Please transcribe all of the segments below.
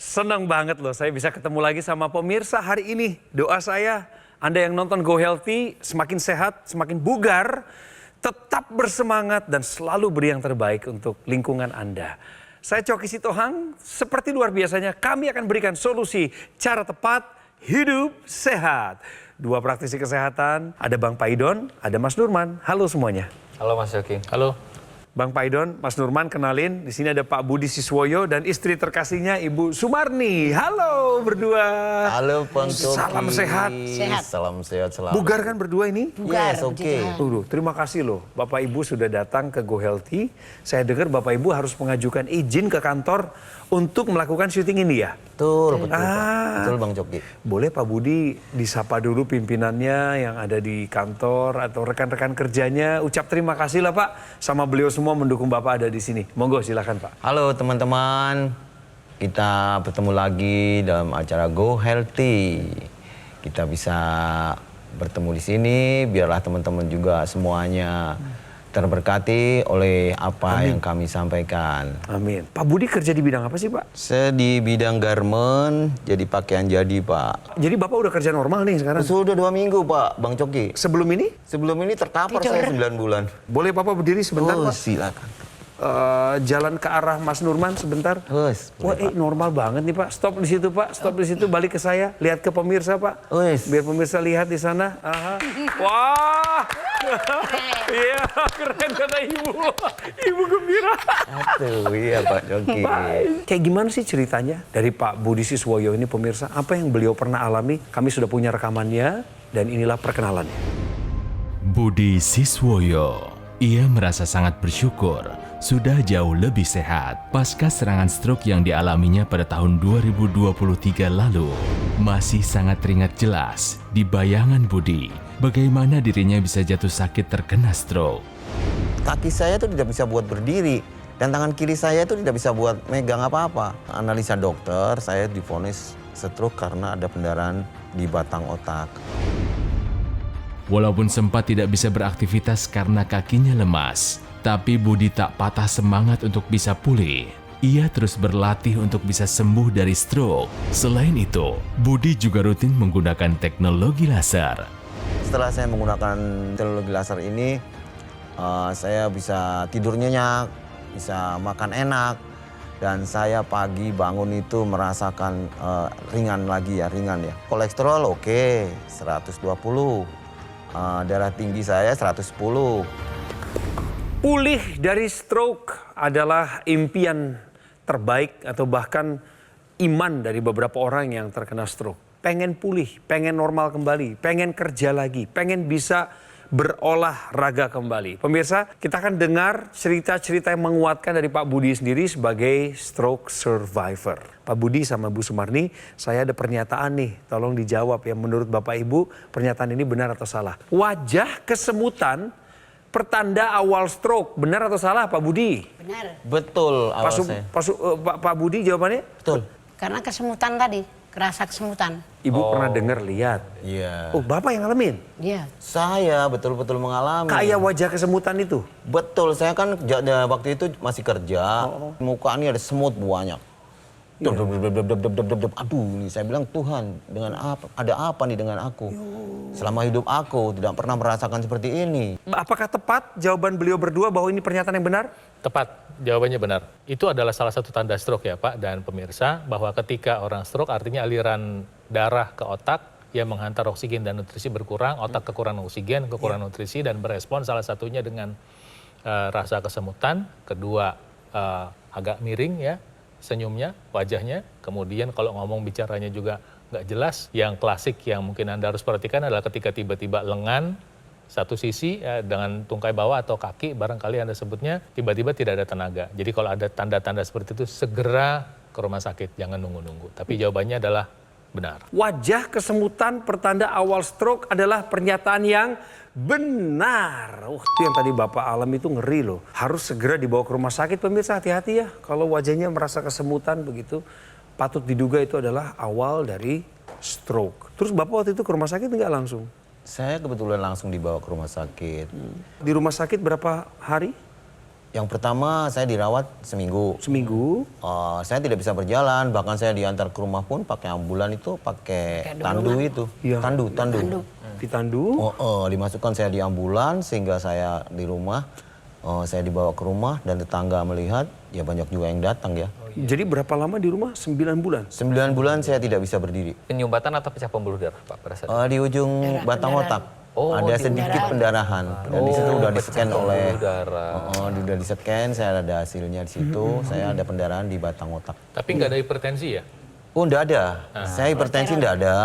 Senang banget loh saya bisa ketemu lagi sama pemirsa hari ini. Doa saya, Anda yang nonton Go Healthy semakin sehat, semakin bugar, tetap bersemangat dan selalu beri yang terbaik untuk lingkungan Anda. Saya Coki Sitohang, seperti luar biasanya kami akan berikan solusi cara tepat hidup sehat. Dua praktisi kesehatan, ada Bang Paidon, ada Mas Nurman. Halo semuanya. Halo Mas Coki. Halo. Bang Paidon, Mas Nurman kenalin. Di sini ada Pak Budi Siswoyo dan istri terkasihnya Ibu Sumarni. Halo berdua. Halo Bang Coki. Salam sehat. Sehat. Salam sehat selalu. Bugar kan berdua ini? Bugar, Yes, oke. puji Tuhan. Terima kasih loh Bapak Ibu sudah datang ke Go Healthy. Saya dengar Bapak Ibu harus mengajukan izin ke kantor untuk melakukan syuting ini ya? Betul, betul, Pak. Ah. Betul Bang Coki. Boleh Pak Budi disapa dulu pimpinannya yang ada di kantor atau rekan-rekan kerjanya. Ucap terima kasih lah Pak sama beliau semua mendukung Bapak ada di sini. Monggo silakan Pak. Halo teman-teman. Kita bertemu lagi dalam acara Go Healthy. Kita bisa bertemu di sini biarlah teman-teman juga semuanya terberkati oleh apa yang kami sampaikan. Amin. Pak Budi kerja di bidang apa sih Pak? Saya di bidang garment, jadi pakaian jadi Pak. Jadi Bapak udah kerja normal nih sekarang? Sudah 2 minggu Pak, Bang Coki. Sebelum ini? Sebelum ini terkapar saya 9 bulan. Boleh Bapak berdiri sebentar Oh Pak? silakan. Jalan ke arah Mas Nurman sebentar. Wes, Wah, normal banget nih Pak. Stop di situ Pak. Stop di situ. Balik ke saya. Lihat ke pemirsa Pak. Wes. Biar pemirsa lihat di sana. Aha. Wah. Iya, keren kata Ibu. Ibu gembira. Aduh, iya Pak Coki. Baik. Kayak gimana sih ceritanya dari Pak Budi Siswoyo ini pemirsa? Apa yang beliau pernah alami? Kami sudah punya rekamannya dan inilah perkenalannya. Budi Siswoyo. Ia merasa sangat bersyukur sudah jauh lebih sehat pasca serangan stroke yang dialaminya pada tahun 2023 lalu. Masih sangat teringat jelas di bayangan Budi bagaimana dirinya bisa jatuh sakit terkena stroke. Kaki saya tuh tidak bisa buat berdiri dan tangan kiri saya tuh tidak bisa buat megang apa-apa. Analisa dokter, saya divonis stroke karena ada pendarahan di batang otak. Walaupun sempat tidak bisa beraktivitas karena kakinya lemas, tapi Budi tak patah semangat untuk bisa pulih. Ia terus berlatih untuk bisa sembuh dari stroke. Selain itu, Budi juga rutin menggunakan teknologi laser. Setelah saya menggunakan teknologi laser ini, saya bisa tidur nyenyak, bisa makan enak, dan saya pagi bangun itu merasakan ringan ya. Kolesterol oke, 120. Darah tinggi saya 110. Pulih dari stroke adalah impian terbaik atau bahkan iman dari beberapa orang yang terkena stroke. Pengen pulih, pengen normal kembali, pengen kerja lagi, pengen bisa berolahraga kembali. Pemirsa, kita akan dengar cerita-cerita yang menguatkan dari Pak Budi sendiri sebagai stroke survivor. Pak Budi sama Bu Sumarni, saya ada pernyataan nih, tolong dijawab ya menurut Bapak Ibu, pernyataan ini benar atau salah. Wajah kesemutan pertanda awal stroke, benar atau salah Pak Budi? Benar. Betul awal saya. Pak Budi jawabannya? Betul. Karena kesemutan tadi, kerasa kesemutan. Ibu pernah dengar, lihat. Iya. Oh, Bapak yang ngalamin? Iya. Saya betul-betul mengalami. Kayak wajah kesemutan itu? Betul, saya kan waktu itu masih kerja, muka ini ada semut banyak. Aduh, ini saya bilang Tuhan, dengan apa? Ada apa nih dengan aku? Selama hidup aku tidak pernah merasakan seperti ini. Apakah tepat jawaban beliau berdua bahwa ini pernyataan yang benar? Tepat, jawabannya benar. Itu adalah salah satu tanda stroke ya Pak dan pemirsa, bahwa ketika orang stroke artinya aliran darah ke otak yang menghantar oksigen dan nutrisi berkurang, otak kekurangan oksigen, kekurangan nutrisi dan berespon salah satunya dengan rasa kesemutan, kedua agak miring ya, senyumnya, wajahnya, kemudian kalau ngomong bicaranya juga nggak jelas. Yang klasik yang mungkin Anda harus perhatikan adalah ketika tiba-tiba lengan satu sisi dengan tungkai bawah atau kaki barangkali Anda sebutnya tiba-tiba tidak ada tenaga. Jadi kalau ada tanda-tanda seperti itu segera ke rumah sakit, jangan nunggu-nunggu. Tapi jawabannya adalah benar. Wajah kesemutan pertanda awal stroke adalah pernyataan yang benar. Itu yang tadi Bapak alami itu ngeri loh. Harus segera dibawa ke rumah sakit. Pemirsa hati-hati ya. Kalau wajahnya merasa kesemutan begitu, patut diduga itu adalah awal dari stroke. Terus Bapak waktu itu ke rumah sakit nggak langsung? Saya kebetulan langsung dibawa ke rumah sakit. Di rumah sakit berapa hari? Yang pertama saya dirawat seminggu. Seminggu. Saya tidak bisa berjalan, bahkan saya diantar ke rumah pun pakai ambulan itu, pakai tandu itu. Iya. Tandu. Ditandu. Dimasukkan saya di ambulan sehingga saya di rumah. Saya dibawa ke rumah dan tetangga melihat, ya banyak juga yang datang ya. Jadi berapa lama di rumah? 9 bulan? 9 bulan saya tidak bisa berdiri. Penyumbatan atau pecah pembuluh darah, Pak, pada saat Di ujung batang otak. Ada sedikit pendarahan. Dan di situ udah di-scan oleh udah di-scan, saya ada hasilnya di situ. Saya ada pendarahan di batang otak. Tapi nggak ada hipertensi ya? Oh, enggak ada. Saya hipertensi enggak ada.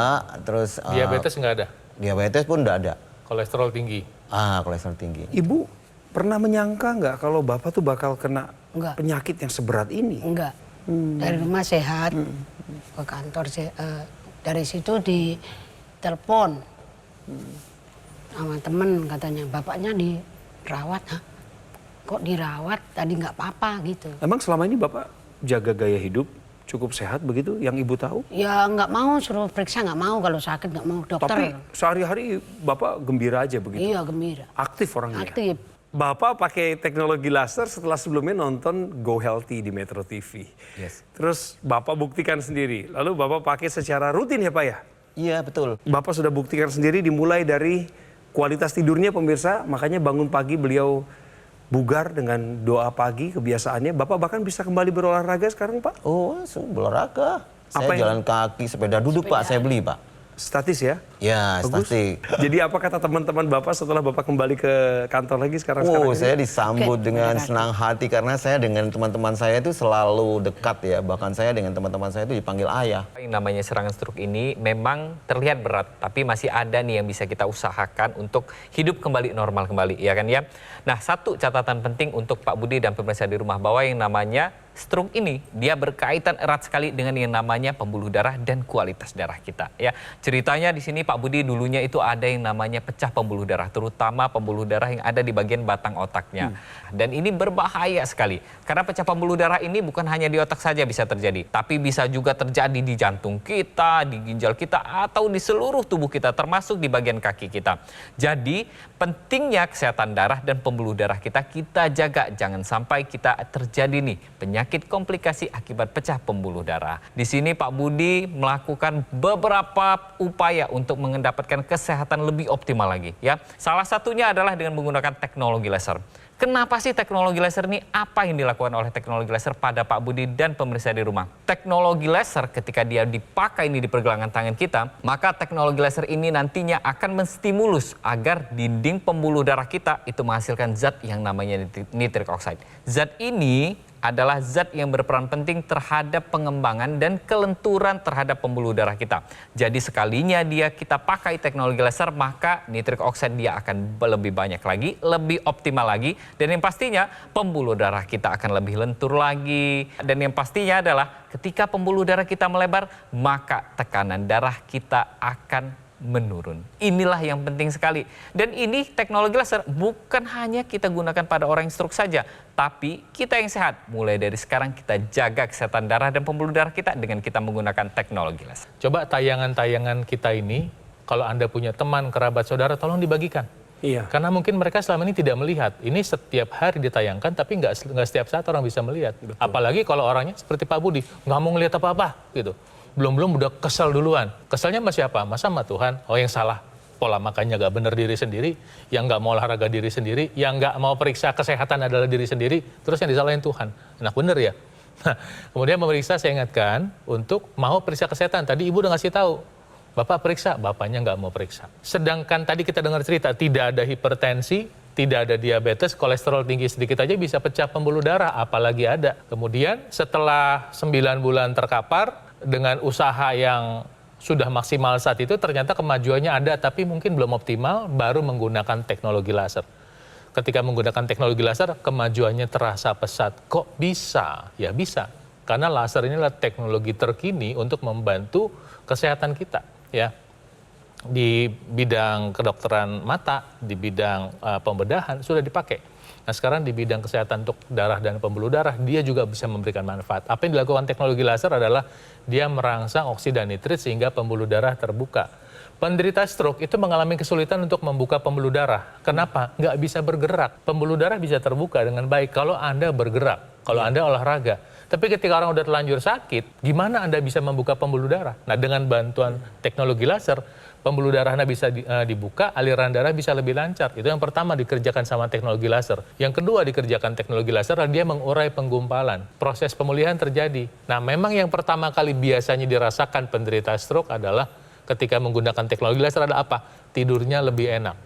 Terus Diabetes nggak ada? diabetes pun enggak ada. Kolesterol tinggi? Kolesterol tinggi. Ibu pernah menyangka nggak kalau Bapak tuh bakal kena Enggak. penyakit yang seberat ini? Enggak. Dari rumah sehat, ke kantor dari situ ditelepon sama temen, katanya bapaknya dirawat. Hah? Kok dirawat? Tadi nggak apa-apa gitu. Emang selama ini Bapak jaga gaya hidup cukup sehat begitu yang Ibu tahu? Ya nggak mau, suruh periksa nggak mau, kalau sakit nggak mau dokter. Tapi sehari-hari Bapak gembira aja begitu? Iya, gembira. Aktif orangnya? Aktif. Bapak pakai teknologi laser setelah sebelumnya nonton Go Healthy di Metro TV. Yes. Terus Bapak buktikan sendiri. Lalu Bapak pakai secara rutin ya Pak ya? Iya, betul. Bapak sudah buktikan sendiri dimulai dari kualitas tidurnya pemirsa. Makanya bangun pagi beliau bugar dengan doa pagi kebiasaannya. Bapak bahkan bisa kembali berolahraga sekarang Pak? Berolahraga. Saya Apa yang- jalan kaki, sepeda duduk Pak, saya beli Pak. Statis ya? Ya, Bagus. statik. Jadi apa kata teman-teman Bapak setelah Bapak kembali ke kantor lagi sekarang ini? Saya disambut Oke, dengan beneran. senang hati karena saya dengan teman-teman saya itu selalu dekat ya. Bahkan saya dengan teman-teman saya itu dipanggil ayah. Yang namanya serangan stroke ini memang terlihat berat, tapi masih ada nih yang bisa kita usahakan untuk hidup kembali normal kembali, ya kan ya. Nah, satu catatan penting untuk Pak Budi dan pemirsa di rumah, bahwa yang namanya stroke ini dia berkaitan erat sekali dengan yang namanya pembuluh darah dan kualitas darah kita, ya. Ceritanya di sini Pak Budi dulunya itu ada yang namanya pecah pembuluh darah, terutama pembuluh darah yang ada di bagian batang otaknya. Dan ini berbahaya sekali karena pecah pembuluh darah ini bukan hanya di otak saja bisa terjadi, tapi bisa juga terjadi di jantung kita, di ginjal kita, atau di seluruh tubuh kita, termasuk di bagian kaki kita. Jadi pentingnya kesehatan darah dan pembuluh darah kita jaga, jangan sampai kita terjadi nih penyakit komplikasi akibat pecah pembuluh darah. Di sini Pak Budi melakukan beberapa upaya untuk mendapatkan kesehatan lebih optimal lagi, ya. Salah satunya adalah dengan menggunakan teknologi laser. Kenapa sih teknologi laser ini? Apa yang dilakukan oleh teknologi laser pada Pak Budi dan pemirsa di rumah? Teknologi laser ketika dia dipakai ini di pergelangan tangan kita, maka teknologi laser ini nantinya akan menstimulus agar dinding pembuluh darah kita itu menghasilkan zat yang namanya nitric oxide. Zat ini adalah zat yang berperan penting terhadap pengembangan dan kelenturan terhadap pembuluh darah kita. Jadi sekalinya kita pakai teknologi laser, maka nitric oxide dia akan lebih banyak lagi, lebih optimal lagi, dan yang pastinya pembuluh darah kita akan lebih lentur lagi. Dan yang pastinya adalah ketika pembuluh darah kita melebar, maka tekanan darah kita akan menurun. Inilah yang penting sekali. Dan ini teknologi laser bukan hanya kita gunakan pada orang yang stroke saja, tapi kita yang sehat. Mulai dari sekarang kita jaga kesehatan darah dan pembuluh darah kita dengan kita menggunakan teknologi laser. Coba tayangan-tayangan kita ini, kalau Anda punya teman, kerabat, saudara, tolong dibagikan. Iya. Karena mungkin mereka selama ini tidak melihat. Ini setiap hari ditayangkan, tapi nggak setiap saat orang bisa melihat. Apalagi kalau orangnya seperti Pak Budi, nggak mau ngelihat apa-apa gitu. Belum udah kesel duluan. Keselnya sama siapa? Masa sama Tuhan? Oh, yang salah pola makannya nggak benar diri sendiri, yang nggak mau olahraga diri sendiri, yang nggak mau periksa kesehatan adalah diri sendiri, terus yang disalahin Tuhan. Enak bener ya? Nah, kemudian memeriksa, saya ingatkan untuk mau periksa kesehatan. Tadi Ibu udah ngasih tahu, Bapak periksa, Bapaknya nggak mau periksa. Sedangkan tadi kita dengar cerita, tidak ada hipertensi, tidak ada diabetes, kolesterol tinggi sedikit aja bisa pecah pembuluh darah, apalagi ada. Kemudian setelah 9 bulan terkapar, dengan usaha yang sudah maksimal saat itu, ternyata kemajuannya ada, tapi mungkin belum optimal, baru menggunakan teknologi laser. Ketika menggunakan teknologi laser, kemajuannya terasa pesat. Kok bisa? Ya bisa. Karena laser ini adalah teknologi terkini untuk membantu kesehatan kita, ya. Di bidang kedokteran mata, di bidang pembedahan sudah dipakai. Nah, sekarang di bidang kesehatan untuk darah dan pembuluh darah, dia juga bisa memberikan manfaat. Apa yang dilakukan teknologi laser adalah dia merangsang oksida nitrit sehingga pembuluh darah terbuka. Penderita stroke itu mengalami kesulitan untuk membuka pembuluh darah. Kenapa? Nggak bisa bergerak. Pembuluh darah bisa terbuka dengan baik kalau Anda bergerak, kalau Anda olahraga. Tapi ketika orang udah terlanjur sakit, gimana Anda bisa membuka pembuluh darah? Nah, dengan bantuan teknologi laser, pembuluh darah Anda bisa dibuka, aliran darah bisa lebih lancar. Itu yang pertama dikerjakan sama teknologi laser. Yang kedua dikerjakan teknologi laser adalah dia mengurai penggumpalan. Proses pemulihan terjadi. Nah, memang yang pertama kali biasanya dirasakan penderita stroke adalah ketika menggunakan teknologi laser ada apa? Tidurnya lebih enak.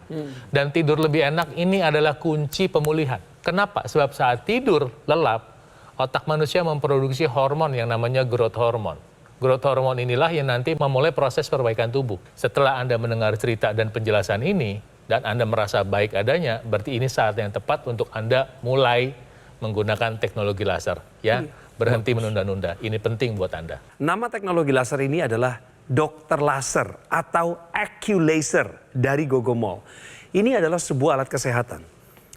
Dan tidur lebih enak ini adalah kunci pemulihan. Kenapa? Sebab saat tidur lelap, otak manusia memproduksi hormon yang namanya growth hormone. Growth hormone inilah yang nanti memulai proses perbaikan tubuh. Setelah Anda mendengar cerita dan penjelasan ini, dan Anda merasa baik adanya, berarti ini saat yang tepat untuk Anda mulai menggunakan teknologi laser. Ya, berhenti menunda-nunda. Ini penting buat Anda. Nama teknologi laser ini adalah Dr. Laser atau AccuLaser dari Gogomall. Ini adalah sebuah alat kesehatan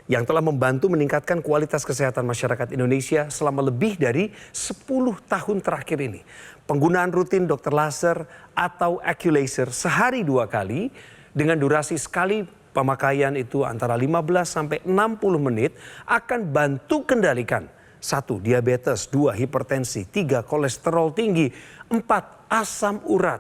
yang telah membantu meningkatkan kualitas kesehatan masyarakat Indonesia selama lebih dari 10 tahun terakhir ini. Penggunaan rutin Dr. Laser atau AccuLaser sehari 2 kali dengan durasi sekali pemakaian itu antara 15 sampai 60 menit akan bantu kendalikan 1. Diabetes, 2. Hipertensi, 3. Kolesterol tinggi, 4. Asam urat.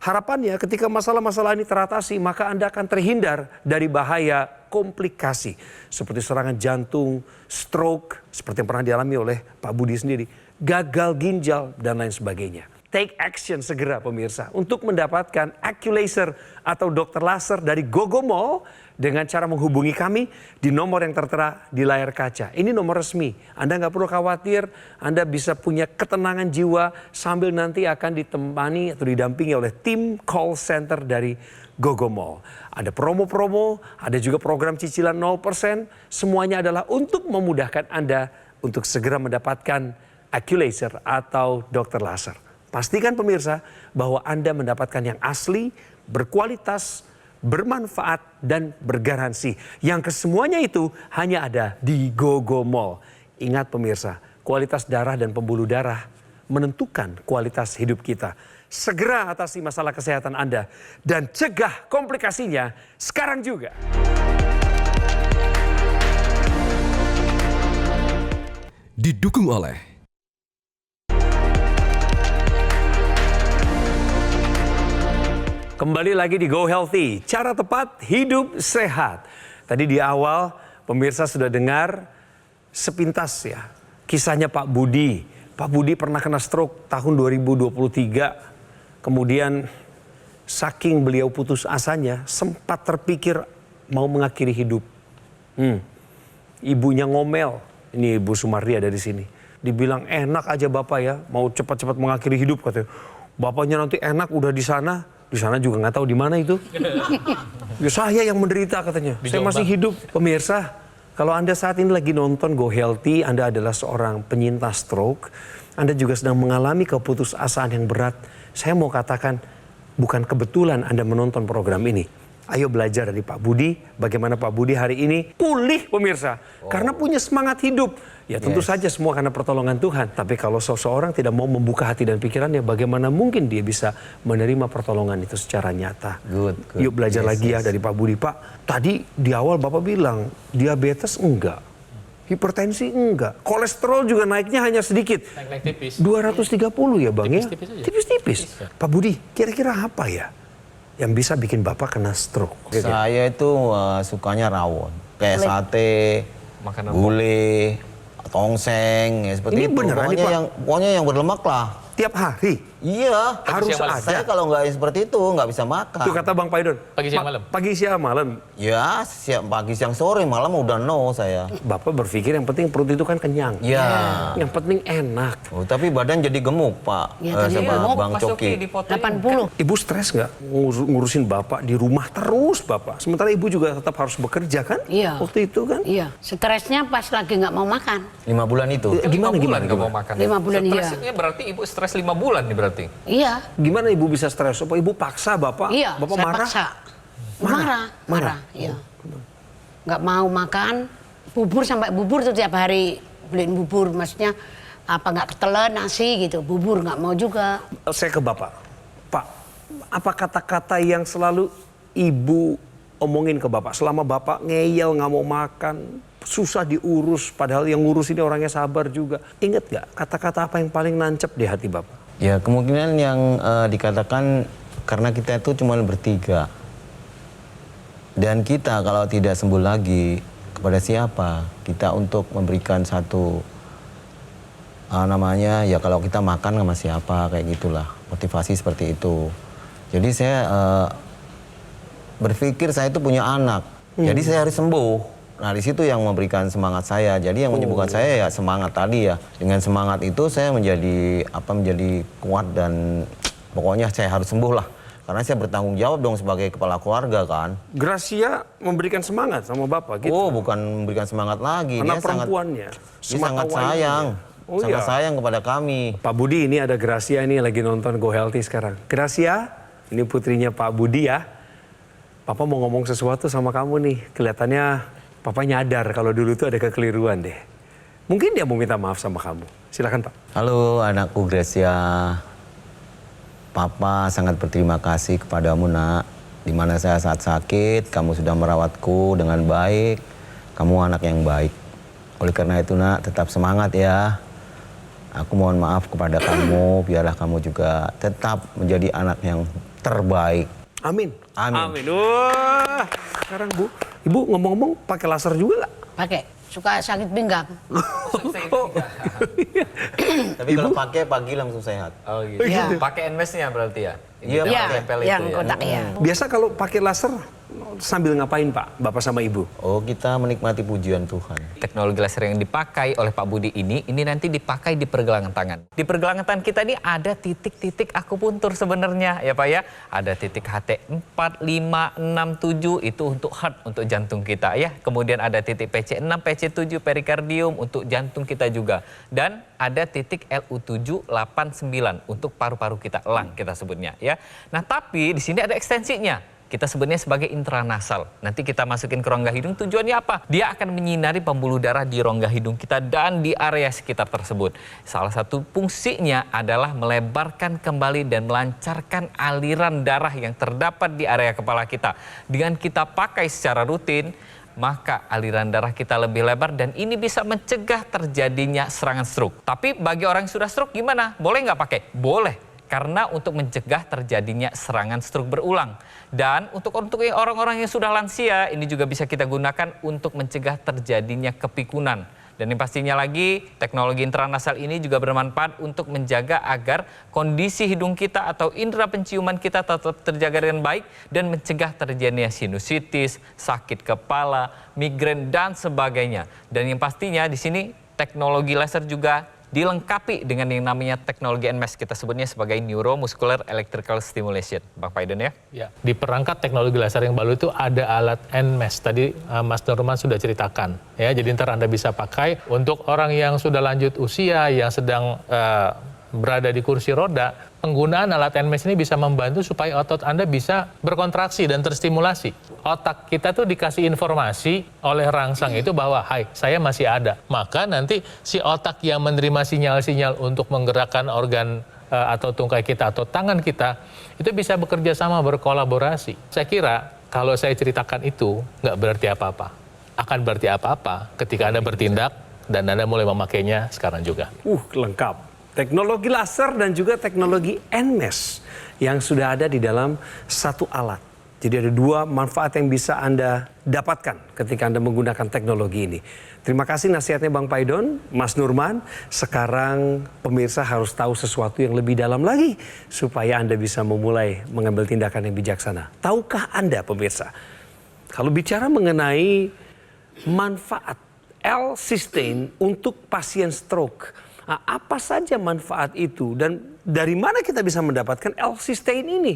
Harapannya ketika masalah-masalah ini teratasi maka Anda akan terhindar dari bahaya komplikasi seperti serangan jantung, stroke, seperti yang pernah dialami oleh Pak Budi sendiri, gagal ginjal, dan lain sebagainya. Take action segera pemirsa untuk mendapatkan AccuLaser atau Dr. Laser dari Gogomall dengan cara menghubungi kami di nomor yang tertera di layar kaca. Ini nomor resmi. Anda nggak perlu khawatir, Anda bisa punya ketenangan jiwa sambil nanti akan ditemani atau didampingi oleh tim call center dari Gogomall. Ada promo-promo, ada juga program cicilan 0%. Semuanya adalah untuk memudahkan Anda untuk segera mendapatkan AccuLaser atau Dr. Laser. Pastikan pemirsa bahwa Anda mendapatkan yang asli, berkualitas, bermanfaat, dan bergaransi. Yang kesemuanya itu hanya ada di Gogomall. Ingat pemirsa, kualitas darah dan pembuluh darah menentukan kualitas hidup kita. Segera atasi masalah kesehatan Anda dan cegah komplikasinya sekarang juga. Didukung oleh Kembali lagi di Go Healthy, cara tepat hidup sehat. Tadi di awal pemirsa sudah dengar sepintas ya kisahnya Pak Budi. Pak Budi pernah kena stroke tahun 2023. Kemudian saking beliau putus asanya sempat terpikir mau mengakhiri hidup. Ibunya ngomel, ini Ibu Sumardia dari sini. Dibilang enak aja Bapak ya mau cepat-cepat mengakhiri hidup katanya. Bapaknya nanti enak udah di sana juga nggak tahu di mana itu. Ya, saya yang menderita katanya. Saya masih hidup. Pemirsa, kalau Anda saat ini lagi nonton Go Healthy, Anda adalah seorang penyintas stroke, Anda juga sedang mengalami keputusasaan yang berat. Saya mau katakan, bukan kebetulan Anda menonton program ini. Ayo belajar dari Pak Budi, bagaimana Pak Budi hari ini pulih pemirsa. Karena punya semangat hidup. Ya tentu saja semua karena pertolongan Tuhan. Tapi kalau seseorang tidak mau membuka hati dan pikirannya, bagaimana mungkin dia bisa menerima pertolongan itu secara nyata. Good. Yuk belajar lagi ya dari Pak Budi. Pak, tadi di awal Bapak bilang diabetes enggak. Hipertensi enggak. Kolesterol juga naiknya hanya sedikit. Naik tipis. 230 ya Bang ya? Tipis-tipis aja. Tipis-tipis. Pak Budi, kira-kira apa ya yang bisa bikin Bapak kena stroke? Saya itu sukanya rawon. Kayak sate, Makanan gulai, tongseng, ya seperti Ini itu. beneran nih, Pak? Pokoknya yang berlemak lah. Tiap hari Iya. harus siang malam. Saya ada. kalau nggak seperti itu nggak bisa makan. Itu kata Bang Paidon. Pagi, siang, malam. Pagi siang malam. Ya, pagi, siang, sore, malam udah no saya. Bapak berpikir yang penting perut itu kan kenyang. Ya. Yang penting enak. Oh, tapi badan jadi gemuk, Pak. Ya, tadi sama gemuk, Bang Mas Coki. Coki dipotong. 80. Ibu stres nggak ngurusin Bapak di rumah terus Bapak? Sementara Ibu juga tetap harus bekerja kan? Iya. Waktu itu kan? Iya, stresnya pas lagi nggak mau makan. 5 bulan itu. Gimana, 5 bulan gimana, nggak mau gimana? makan. 5 bulan, iya. Stresnya berarti ibu stres 5 bulan nih berarti. Iya, Gimana Ibu bisa stres? Apa Ibu paksa Bapak? iya, Bapak saya marah? paksa. Marah? Marah, iya. Nggak mau makan, bubur sampai bubur tuh tiap hari beliin bubur, maksudnya apa nggak ketelan nasi gitu, bubur nggak mau juga. Saya ke Bapak. Pak, apa kata-kata yang selalu ibu omongin ke bapak selama bapak ngeyel nggak mau makan, susah diurus, padahal yang ngurus ini orangnya sabar juga. Ingat gak kata-kata apa yang paling nancep di hati bapak? Ya kemungkinan yang dikatakan karena kita itu cuma bertiga. Dan kita kalau tidak sembuh lagi kepada siapa? Kita untuk memberikan satu namanya ya kalau kita makan sama siapa kayak gitulah. Motivasi seperti itu. Jadi saya berpikir saya itu punya anak. Jadi saya harus sembuh. Nah di situ yang memberikan semangat saya. Jadi yang menyembuhkan saya ya semangat tadi ya. Dengan semangat itu saya menjadi kuat dan pokoknya saya harus sembuh lah. Karena saya bertanggung jawab dong sebagai kepala keluarga kan. Gracia memberikan semangat sama bapak gitu? Oh bukan memberikan semangat lagi. Karena Dia perempuannya. sangat sayang. Oh, sangat iya. sayang kepada kami. Pak Budi, ini ada Gracia ini lagi nonton Go Healthy sekarang. Gracia, ini putrinya Pak Budi ya. Papa mau ngomong sesuatu sama kamu nih. Kelihatannya Papa nyadar kalau dulu tuh ada kekeliruan deh. Mungkin dia mau minta maaf sama kamu. Silakan Pak. Halo anakku Gracia. Papa sangat berterima kasih kepadamu nak. Di mana saya saat sakit, kamu sudah merawatku dengan baik. Kamu anak yang baik. Oleh karena itu nak, tetap semangat ya. Aku mohon maaf kepada kamu, biarlah kamu juga tetap menjadi anak yang terbaik. Amin. Amin. Wah, sekarang Bu, Ibu ngomong-ngomong pakai laser juga nggak? Pakai, suka sakit pinggang. Tapi kalau pakai pagi langsung sehat. Oh gitu. Iya. Pakai NMES-nya berarti ya? Iya, Ya, tempel yang itu ya? kotak ya. Biasa kalau pakai laser sambil ngapain Pak, Bapak sama Ibu? Oh kita menikmati pujian Tuhan. Teknologi laser yang dipakai oleh Pak Budi ini nanti dipakai di pergelangan tangan. Di pergelangan tangan kita ini ada titik-titik akupuntur sebenarnya ya Pak ya. Ada titik HT 4, 5, 6, 7 itu untuk heart, untuk jantung kita ya. Kemudian ada titik PC6, PC7 perikardium untuk jantung kita juga. Dan ada titik LU7, 8, 9 untuk paru-paru kita, elang kita sebutnya ya. Nah tapi di sini ada ekstensinya. Kita sebutnya sebagai intranasal. Nanti kita masukin ke rongga hidung, tujuannya apa? Dia akan menyinari pembuluh darah di rongga hidung kita dan di area sekitar tersebut. Salah satu fungsinya adalah melebarkan kembali dan melancarkan aliran darah yang terdapat di area kepala kita. Dengan kita pakai secara rutin, maka aliran darah kita lebih lebar dan ini bisa mencegah terjadinya serangan stroke. Tapi bagi orang yang sudah stroke gimana? Boleh nggak pakai? Boleh. Karena untuk mencegah terjadinya serangan stroke berulang. Dan untuk orang-orang yang sudah lansia, ini juga bisa kita gunakan untuk mencegah terjadinya kepikunan. Dan yang pastinya lagi, teknologi intranasal ini juga bermanfaat untuk menjaga agar kondisi hidung kita atau indera penciuman kita tetap terjaga dengan baik dan mencegah terjadinya sinusitis, sakit kepala, migrain, dan sebagainya. Dan yang pastinya di sini teknologi laser juga dilengkapi dengan yang namanya teknologi NMES, kita sebutnya sebagai Neuromuscular Electrical Stimulation. Bang Paidon ya? Ya, di perangkat teknologi laser yang baru itu ada alat NMES. Tadi Mas Nurman sudah ceritakan. Ya, jadi ntar Anda bisa pakai untuk orang yang sudah lanjut usia, yang sedang berada di kursi roda. Penggunaan alat NMES ini bisa membantu supaya otot Anda bisa berkontraksi dan terstimulasi. Otak kita tuh dikasih informasi oleh rangsang itu bahwa, hai, saya masih ada. Maka nanti si otak yang menerima sinyal-sinyal untuk menggerakkan organ atau tungkai kita atau tangan kita, itu bisa bekerja sama, berkolaborasi. Saya kira kalau saya ceritakan itu nggak berarti apa-apa. Akan berarti apa-apa ketika Anda bertindak dan Anda mulai memakainya sekarang juga. Lengkap. Teknologi laser dan juga teknologi NMES yang sudah ada di dalam satu alat. Jadi ada dua manfaat yang bisa Anda dapatkan ketika Anda menggunakan teknologi ini. Terima kasih nasihatnya Bang Paidon, Mas Nurman. Sekarang pemirsa harus tahu sesuatu yang lebih dalam lagi supaya Anda bisa memulai mengambil tindakan yang bijaksana. Tahukah Anda pemirsa, kalau bicara mengenai manfaat L-Cysteine untuk pasien stroke, apa saja manfaat itu dan dari mana kita bisa mendapatkan L-Cysteine ini?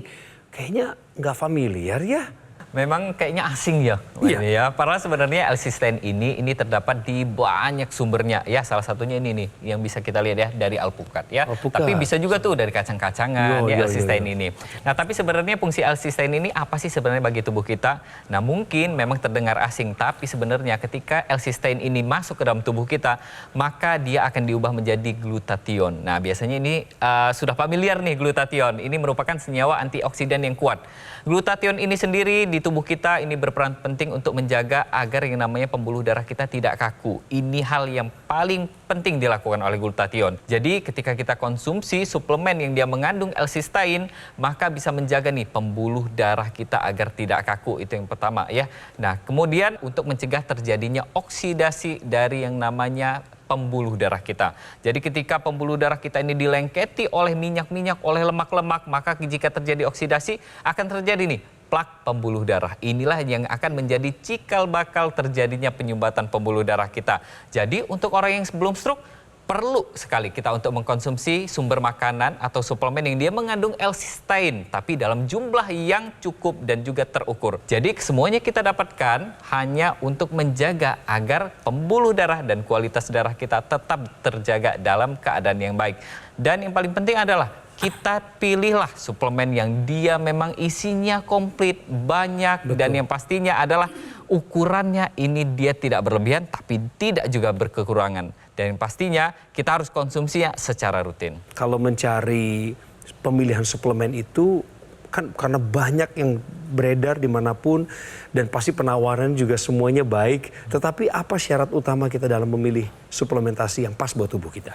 Kayaknya nggak familiar ya. Memang kayaknya asing ya, Iya. ini ya. Padahal sebenarnya L-cysteine ini terdapat di banyak sumbernya ya. Salah satunya ini nih yang bisa kita lihat ya dari alpukat ya. Alpukat. Tapi bisa juga tuh dari kacang-kacangan Yo, ya yo, L-cysteine yo, yo. ini. Nah, tapi sebenarnya fungsi L-cysteine ini apa sih sebenarnya bagi tubuh kita? Nah, mungkin memang terdengar asing, tapi sebenarnya ketika L-cysteine ini masuk ke dalam tubuh kita, maka dia akan diubah menjadi glutathione. Nah, biasanya ini sudah familiar nih glutathione. Ini merupakan senyawa antioksidan yang kuat. Glutathione ini sendiri di tubuh kita ini berperan penting untuk menjaga agar yang namanya pembuluh darah kita tidak kaku. Ini hal yang paling penting dilakukan oleh glutathione. Jadi ketika kita konsumsi suplemen yang dia mengandung L-cysteine, maka bisa menjaga nih pembuluh darah kita agar tidak kaku. Itu yang pertama ya. Nah, kemudian untuk mencegah terjadinya oksidasi dari yang namanya pembuluh darah kita. Jadi ketika pembuluh darah kita ini dilengketi oleh minyak-minyak, oleh lemak-lemak, maka jika terjadi oksidasi akan terjadi nih plak pembuluh darah. Inilah yang akan menjadi cikal bakal terjadinya penyumbatan pembuluh darah kita. Jadi untuk orang yang sebelum stroke, perlu sekali kita untuk mengkonsumsi sumber makanan atau suplemen yang dia mengandung L-cysteine, tapi dalam jumlah yang cukup dan juga terukur. Jadi semuanya kita dapatkan hanya untuk menjaga agar pembuluh darah dan kualitas darah kita tetap terjaga dalam keadaan yang baik. Dan yang paling penting adalah kita pilihlah suplemen yang dia memang isinya komplit, banyak, dan yang pastinya adalah ukurannya ini dia tidak berlebihan tapi tidak juga berkekurangan. Dan pastinya kita harus konsumsinya secara rutin. Kalau mencari pemilihan suplemen itu kan karena banyak yang beredar dimanapun dan pasti penawaran juga semuanya baik. Tetapi apa syarat utama kita dalam memilih suplementasi yang pas buat tubuh kita?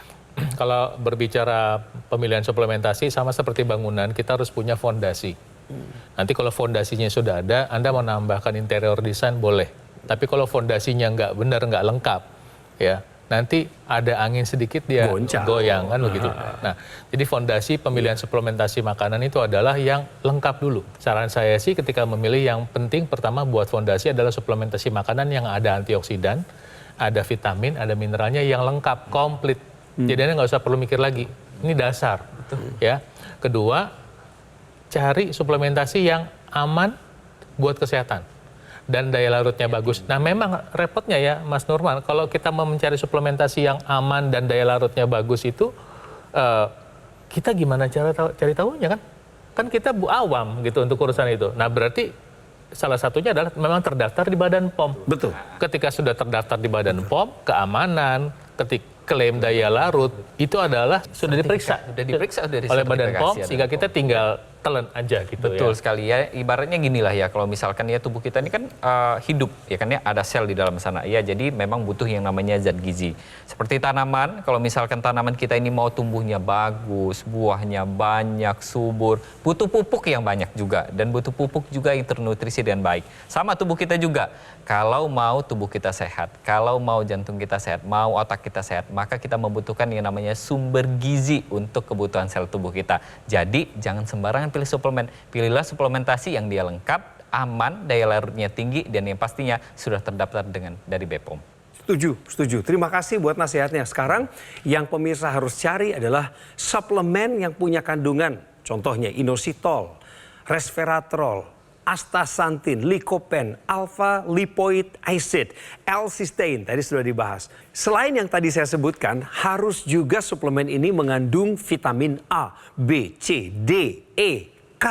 Kalau berbicara pemilihan suplementasi sama seperti bangunan, kita harus punya fondasi. Nanti kalau fondasinya sudah ada, Anda mau nambahkan interior design boleh. Tapi kalau fondasinya nggak benar, nggak lengkap, ya nanti ada angin sedikit dia Goncang. goyang kan begitu. Nah, jadi fondasi pemilihan suplementasi makanan itu adalah yang lengkap dulu. Saran saya sih ketika memilih yang penting pertama buat fondasi adalah suplementasi makanan yang ada antioksidan, ada vitamin, ada mineralnya yang lengkap, komplit. Jadi Anda nggak usah perlu mikir lagi. Ini dasar. Ya. Kedua, cari suplementasi yang aman buat kesehatan dan daya larutnya bagus. Nah, memang repotnya ya Mas Nurman, kalau kita mau mencari suplementasi yang aman dan daya larutnya bagus itu, kita gimana cara cari tahunya kan? Kan kita awam gitu untuk urusan itu. Nah, berarti salah satunya adalah memang terdaftar di Badan POM. Betul. Ketika sudah terdaftar di Badan POM, keamanan, klaim daya larut itu adalah sudah diperiksa oleh Badan POM, sehingga kita tinggal telan aja gitu. Betul ya. sekali ya, ibaratnya gini lah ya, kalau misalkan ya tubuh kita ini kan hidup ya kan ya, ada sel di dalam sana ya, jadi memang butuh yang namanya zat gizi. Seperti tanaman, kalau misalkan tanaman kita ini mau tumbuhnya bagus, buahnya banyak, subur, butuh pupuk yang banyak juga, dan butuh pupuk juga yang ternutrisi dan baik. Sama tubuh kita juga, kalau mau tubuh kita sehat, kalau mau jantung kita sehat, mau otak kita sehat, maka kita membutuhkan yang namanya sumber gizi untuk kebutuhan sel tubuh kita. Jadi jangan sembarangan pilih suplemen, pilihlah suplementasi yang dia lengkap, aman, daya larutnya tinggi, dan yang pastinya sudah terdaftar dari BPOM. Setuju. Terima kasih buat nasihatnya. Sekarang yang pemirsa harus cari adalah suplemen yang punya kandungan, contohnya inositol, resveratrol, astaxanthin, lycopene, alpha lipoic acid, L-cysteine, tadi sudah dibahas. Selain yang tadi saya sebutkan, harus juga suplemen ini mengandung vitamin A, B, C, D, E, K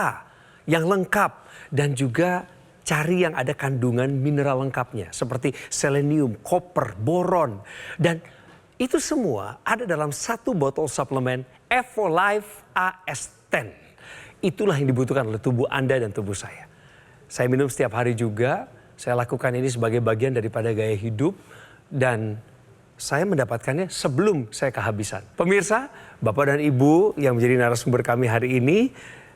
yang lengkap. Dan juga cari yang ada kandungan mineral lengkapnya seperti selenium, koper, boron. Dan itu semua ada dalam satu botol suplemen Evolife AS10. Itulah yang dibutuhkan oleh tubuh Anda dan tubuh saya. Saya minum setiap hari juga, saya lakukan ini sebagai bagian daripada gaya hidup, dan saya mendapatkannya sebelum saya kehabisan. Pemirsa, Bapak dan Ibu yang menjadi narasumber kami hari ini,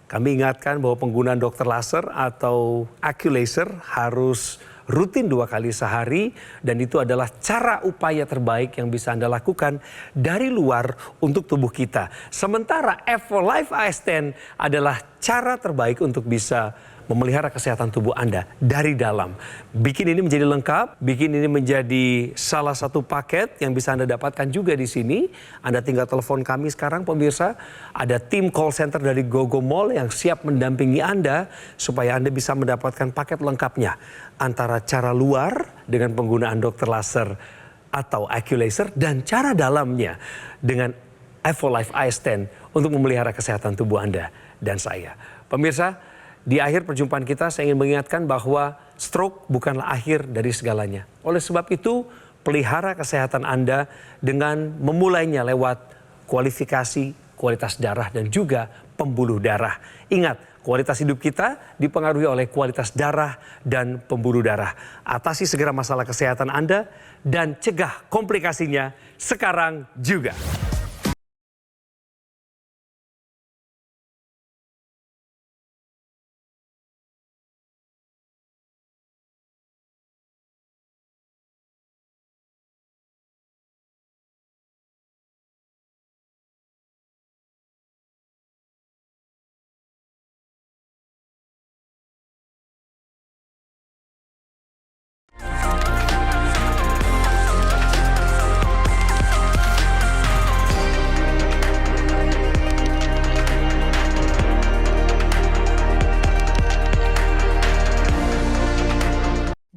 kami ingatkan bahwa penggunaan dokter laser atau Aculaser harus rutin 2 kali sehari, dan itu adalah cara upaya terbaik yang bisa Anda lakukan dari luar untuk tubuh kita. Sementara Evolife AS10 adalah cara terbaik untuk bisa memelihara kesehatan tubuh Anda dari dalam. Bikin ini menjadi lengkap, bikin ini menjadi salah satu paket yang bisa Anda dapatkan juga di sini. Anda tinggal telepon kami sekarang pemirsa, ada tim call center dari GoGo Mall yang siap mendampingi Anda supaya Anda bisa mendapatkan paket lengkapnya antara cara luar dengan penggunaan dokter laser atau Aculaser dan cara dalamnya dengan Evolife iStent untuk memelihara kesehatan tubuh Anda dan saya. Pemirsa, di akhir perjumpaan kita saya ingin mengingatkan bahwa stroke bukanlah akhir dari segalanya. Oleh sebab itu, pelihara kesehatan Anda dengan memulainya lewat kualifikasi, kualitas darah dan juga pembuluh darah. Ingat, kualitas hidup kita dipengaruhi oleh kualitas darah dan pembuluh darah. Atasi segera masalah kesehatan Anda dan cegah komplikasinya sekarang juga.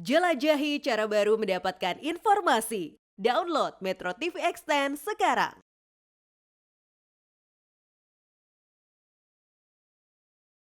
Jelajahi cara baru mendapatkan informasi. Download Metro TV Extend sekarang.